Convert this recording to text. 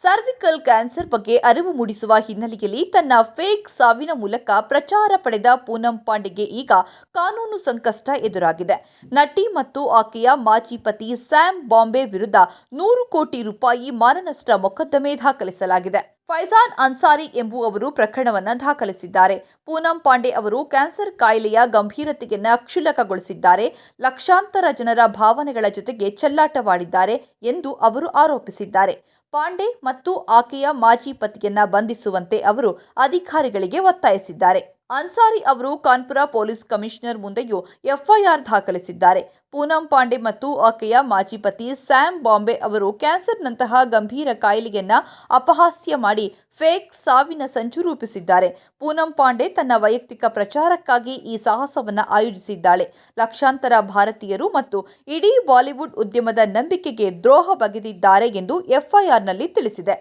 Cervical cancer ಬಗ್ಗೆ ಅರಿವು ಮೂಡಿಸುವ ಹಿನ್ನೆಲೆಯಲ್ಲಿ ತನ್ನ ಫೇಕ್ ಸಾವಿನ ಮೂಲಕ ಪ್ರಚಾರ ಪಡೆದ ಪೂನಂ ಪಾಂಡೆಗೆ ಈಗ ಕಾನೂನು ಸಂಕಷ್ಟ ಎದುರಾಗಿದೆ. ನಟಿ ಮತ್ತು ಆಕೆಯ ಮಾಜಿ ಪತಿ ಸ್ಯಾಮ್ ಬಾಂಬೆ ವಿರುದ್ಧ 100 ಕೋಟಿ ರೂಪಾಯಿ ಮಾನನಷ್ಟ ಮೊಕದ್ದಮೆ ದಾಖಲಿಸಲಾಗಿದೆ. ಫೈಜಾನ್ ಅನ್ಸಾರಿ ಎಂಬುವವರು ಪ್ರಕರಣವನ್ನು ದಾಖಲಿಸಿದ್ದಾರೆ. ಪೂನಂ ಪಾಂಡೆ ಅವರು ಕ್ಯಾನ್ಸರ್ ಕಾಯಿಲೆಯ ಗಂಭೀರತೆಯನ್ನು ಕ್ಷುಲ್ಲಕಗೊಳಿಸಿದ್ದಾರೆ, ಲಕ್ಷಾಂತರ ಜನರ ಭಾವನೆಗಳ ಜೊತೆಗೆ ಚೆಲ್ಲಾಟವಾಡಿದ್ದಾರೆ ಎಂದು ಅವರು ಆರೋಪಿಸಿದ್ದಾರೆ. ಪಾಂಡೆ ಮತ್ತು ಆಕೆಯ ಮಾಜಿ ಪತಿಯನ್ನ ಬಂಧಿಸುವಂತೆ ಅವರು ಅಧಿಕಾರಿಗಳಿಗೆ ಒತ್ತಾಯಿಸಿದ್ದಾರೆ. ಅನ್ಸಾರಿ ಅವರು ಕಾನ್ಪುರ ಪೊಲೀಸ್ ಕಮಿಷನರ್ ಮುಂದೆಯೂ ಎಫ್ಐಆರ್ ದಾಖಲಿಸಿದ್ದಾರೆ. ಪೂನಂ ಪಾಂಡೆ ಮತ್ತು ಆಕೆಯ ಮಾಜಿ ಪತಿ ಸ್ಯಾಮ್ ಬಾಂಬೆ ಅವರು ಕ್ಯಾನ್ಸರ್ನಂತಹ ಗಂಭೀರ ಕಾಯಿಲೆಯನ್ನ ಅಪಹಾಸ್ಯ ಮಾಡಿ ಫೇಕ್ ಸಾವಿನ ಸಂಚು ರೂಪಿಸಿದ್ದಾರೆ. ಪೂನಂ ಪಾಂಡೆ ತನ್ನ ವೈಯಕ್ತಿಕ ಪ್ರಚಾರಕ್ಕಾಗಿ ಈ ಸಾಹಸವನ್ನು ಆಯೋಜಿಸಿದ್ದಾಳೆ. ಲಕ್ಷಾಂತರ ಭಾರತೀಯರು ಮತ್ತು ಇಡೀ ಬಾಲಿವುಡ್ ಉದ್ಯಮದ ನಂಬಿಕೆಗೆ ದ್ರೋಹ ಬಗೆದಿದ್ದಾರೆ ಎಂದು ಎಫ್ಐಆರ್ನಲ್ಲಿ ತಿಳಿಸಿದೆ.